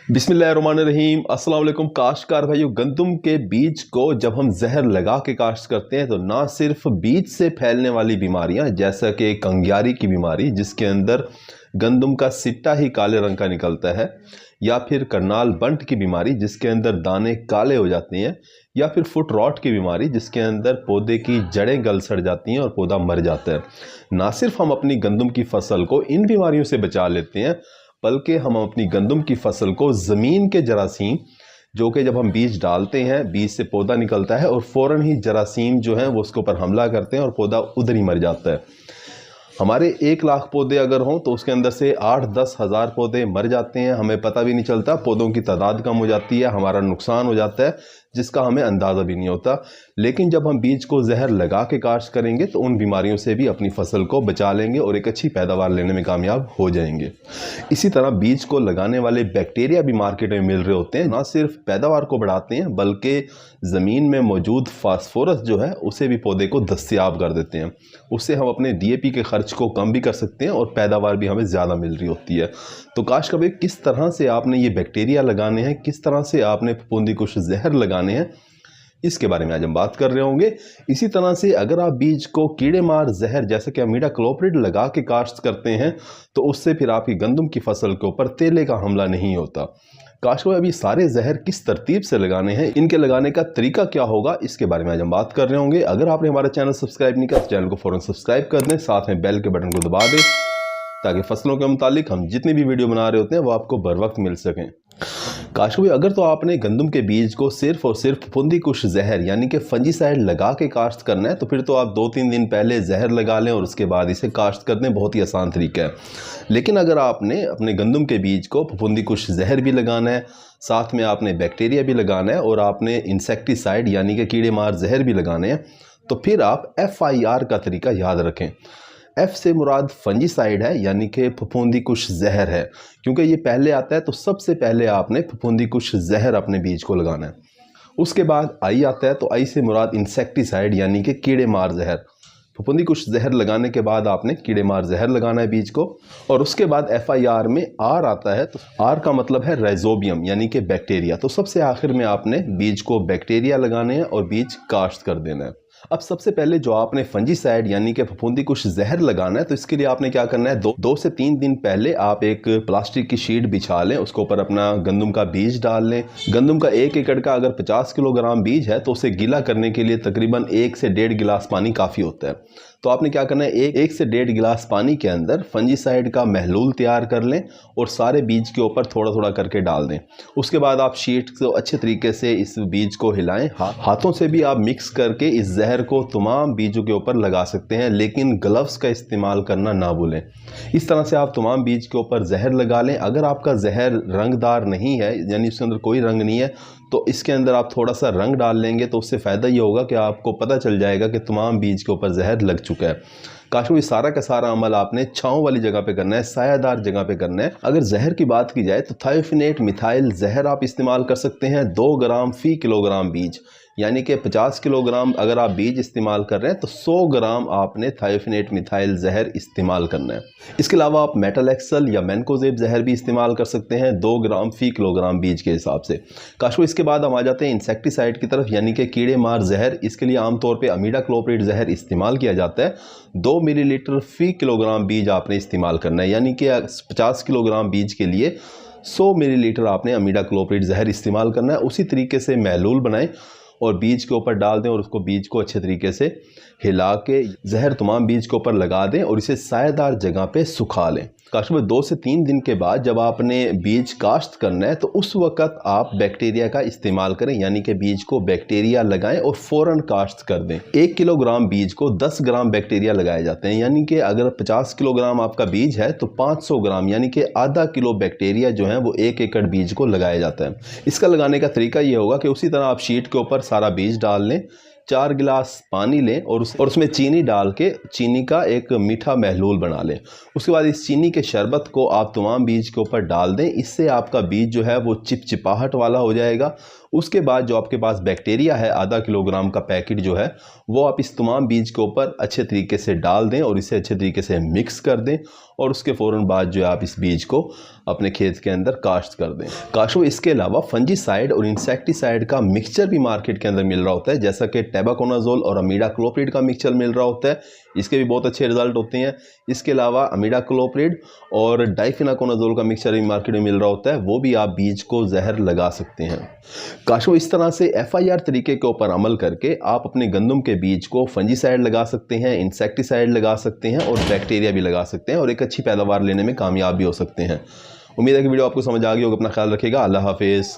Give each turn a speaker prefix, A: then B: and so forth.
A: बिस्मिल्लाहिर्रहमानिर्रहीम। अस्सलाम वालेकुम काश्तकार भाइयों, गंदम के बीज को जब हम जहर लगा के काश्त करते हैं तो ना सिर्फ बीज से फैलने वाली बीमारियां जैसा कि कंगियारी की बीमारी जिसके अंदर गंदम का सिट्टा ही काले रंग का निकलता है, या फिर करनाल बंट की बीमारी जिसके अंदर दाने काले हो जाते हैं, या फिर फुट रॉट की बीमारी जिसके अंदर पौधे की जड़ें गल सड़ जाती हैं और पौधा मर जाता है। ना सिर्फ हम अपनी गंदम की फसल को इन बीमारियों से बचा लेते हैं बल्कि हम अपनी गंदम की फसल को ज़मीन के जरासीम, जो कि जब हम बीज डालते हैं बीज से पौधा निकलता है और फ़ौरन ही जरासीम जो हैं वो उसके ऊपर हमला करते हैं और पौधा उधर ही मर जाता है। हमारे 1 लाख पौधे अगर हों तो उसके अंदर से 8-10 हज़ार पौधे मर जाते हैं, हमें पता भी नहीं चलता, पौधों की तादाद कम हो जाती है, हमारा नुकसान हो जाता है जिसका हमें अंदाज़ा भी नहीं होता। लेकिन जब हम बीज को जहर लगा के काश्त करेंगे तो उन बीमारियों से भी अपनी फसल को बचा लेंगे और एक अच्छी पैदावार लेने में कामयाब हो जाएंगे। इसी तरह बीज को लगाने वाले बैक्टीरिया भी मार्केट में मिल रहे होते हैं, ना सिर्फ पैदावार को बढ़ाते हैं बल्कि ज़मीन में मौजूद फास्फोरस जो है उसे भी पौधे को दस्तयाब कर देते हैं। उससे हम अपने DAP के खर्च को कम भी कर सकते हैं और पैदावार भी हमें ज़्यादा मिल रही होती है। तो काश्त भाई, किस तरह से आपने ये बैक्टीरिया लगाने हैं, किस तरह से आपने फफूंदी कुश जहर लगाने हैं, इसके बारे में आज हम बात कर रहे होंगे। इसी तरह से अगर आप बीज को कीड़े मार जहर जैसे कि इमिडाक्लोप्रिड लगा के काश्त करते हैं तो उससे फिर आपकी गंदम की फसल के ऊपर तेले का हमला नहीं होता। काश्त भाई, अभी सारे जहर किस तरतीब से लगाने हैं, इनके लगाने का तरीका क्या होगा, इसके बारे में आज हम बात कर रहे होंगे। अगर आपने हमारा चैनल सब्सक्राइब नहीं किया तो चैनल को फौरन सब्सक्राइब कर दें, साथ में बेल के बटन को दबा दें ताकि फसलों के मुतालिक हम जितनी भी वीडियो बना रहे होते हैं वो आपको बर वक्त मिल सकें। काश्त भाई, अगर तो आपने गंदम के बीज को सिर्फ और सिर्फ फफूंदी कुश जहर यानी कि फंजीसाइड लगा के काश्त करना है तो फिर तो आप 2-3 दिन पहले जहर लगा लें और उसके बाद इसे काश्त कर दें, बहुत ही आसान तरीका है। लेकिन अगर आपने अपने गंदम के बीज को फफूंदी कुश जहर भी लगाना है, साथ में आपने बैक्टीरिया भी लगाना है और आपने इंसेक्टिसाइड यानी कि कीड़े मार जहर भी लगाने हैं, तो फिर आप FIR का तरीका याद रखें। F से मुराद फंजीसाइड है यानी कि फफूंदी कुश जहर है, क्योंकि ये पहले आता है तो सबसे पहले आपने फफूंदी कुश जहर अपने बीज को लगाना है। उसके बाद I आता है तो I से मुराद इंसेक्टिसाइड यानी कि कीड़े मार जहर। फफूंदी कुश जहर लगाने के बाद आपने कीड़े मार जहर लगाना है बीज को, और उसके बाद FIR में R आता है तो R का मतलब है राइजोबियम यानी कि बैक्टीरिया। तो सबसे आखिर में आपने बीज को बैक्टीरिया लगाने हैं और बीज काश्त कर देना है। अब सबसे पहले जो आपने फंजीसाइड यानी कि फफूंदी कुश जहर लगाना है तो इसके लिए आपने क्या करना है, 2 से 3 दिन पहले आप एक प्लास्टिक की शीट बिछा लें, उसके ऊपर अपना गंदम का बीज डाल लें। गंदम का 1 एकड़ का अगर 50 किलोग्राम बीज है तो उसे गीला करने के लिए तकरीबन 1 से 1.5 गिलास पानी काफ़ी होता है। तो आपने क्या करना है, 1 से 1.5 गिलास पानी के अंदर फंजीसाइड का महलूल तैयार कर लें और सारे बीज के ऊपर थोड़ा थोड़ा करके डाल दें। उसके बाद आप शीट को अच्छे तरीके से इस बीज को हिलाएं, हाथों से भी आप मिक्स करके इस जहर को तमाम बीजों के ऊपर लगा सकते हैं, लेकिन ग्लव्स का इस्तेमाल करना ना भूलें। इस तरह से आप तमाम बीज के ऊपर जहर लगा लें। अगर आपका जहर रंगदार नहीं है यानी उसके अंदर कोई रंग नहीं है तो इसके अंदर आप थोड़ा सा रंग डाल लेंगे तो उससे फ़ायदा ये होगा कि आपको पता चल जाएगा कि तमाम बीज के ऊपर जहर लग चुका है। काश ये सारा का सारा अमल आपने छांव वाली जगह पे करना है, सायादार जगह पे करना है। अगर जहर की बात की जाए तो थायोफिनेट मिथाइल जहर आप इस्तेमाल कर सकते हैं 2 ग्राम फी किलोग्राम बीज, यानी कि 50 किलोग्राम अगर आप बीज इस्तेमाल कर रहे हैं तो 100 ग्राम आपने थायोफिनेट मिथाइल जहर इस्तेमाल करना है। इसके अलावा आप मेटल एक्सल या मैनकोजेब जहर भी इस्तेमाल कर सकते हैं 2 ग्राम फी किलोग्राम बीज के हिसाब से। काशो इसके बाद हम आ जाते हैं इंसेक्टिसाइड की तरफ यानी कि कीड़े मार जहर। इसके लिए आमतौर पर इमिडाक्लोप्रिड जहर इस्तेमाल किया जाता है। 2 मिलीलीटर फी किलोग्राम बीज आपने इस्तेमाल करना है, यानी कि 50 किलोग्राम बीज के लिए 100 मिलीलीटर आपने इमिडाक्लोप्रिड जहर इस्तेमाल करना है। उसी तरीके से महलूल बनाएं और बीज के ऊपर डाल दें और उसको बीज को अच्छे तरीके से हिला के जहर तमाम बीज के ऊपर लगा दें और इसे सायेदार जगह पे सुखा लें। काश्त में 2 से 3 दिन के बाद जब आपने बीज काश्त करना है तो उस वक़्त आप बैक्टीरिया का इस्तेमाल करें, यानी कि बीज को बैक्टीरिया लगाएं और फ़ौरन काश्त कर दें। 1 किलोग्राम बीज को 10 ग्राम बैक्टीरिया लगाए जाते हैं, यानी कि अगर 50 किलोग्राम आपका बीज है तो 500 ग्राम यानी कि आधा किलो बैक्टीरिया जो है वो 1 एकड़ बीज को लगाया जाता है। इसका लगाने का तरीका ये होगा कि उसी तरह आप शीट के ऊपर सारा बीज डाल लें, 4 गिलास पानी लें और उसमें चीनी डाल के चीनी का एक मीठा महलूल बना लें। उसके बाद इस चीनी के शरबत को आप तमाम बीज के ऊपर डाल दें। इससे आपका बीज जो है वो चिपचिपाहट वाला हो जाएगा। उसके बाद जो आपके पास बैक्टीरिया है, आधा किलोग्राम का पैकेट जो है वो आप इस तमाम बीज के ऊपर अच्छे तरीके से डाल दें और इसे अच्छे तरीके से मिक्स कर दें और उसके फ़ौरन बाद जो है आप इस बीज को अपने खेत के अंदर काश्त कर दें। काशो इसके अलावा फंजीसाइड और इंसेक्टिसाइड का मिक्सचर भी मार्केट के अंदर मिल रहा होता है, जैसा कि टेबाकोनाजोल और अमीडाक्लोप्रिड का मिक्सचर मिल रहा होता है, इसके भी बहुत अच्छे रिजल्ट होते हैं। इसके अलावा अमीडाक्लोप्रिड और डाइफेनाकोनाजोल का मिक्सचर भी मार्केट में मिल रहा होता है, वो भी आप बीज को जहर लगा सकते हैं। काशो इस तरह से FIR तरीके के ऊपर अमल करके आप अपने गंदम के बीज को फंजीसाइड लगा सकते हैं, इंसेक्टिसाइड लगा सकते हैं और बैक्टीरिया भी लगा सकते हैं और एक अच्छी पैदावार लेने में कामयाब भी हो सकते हैं। उम्मीद है कि वीडियो आपको समझ आ गई होगी। अपना ख्याल रखिएगा। अल्लाह हाफिज़।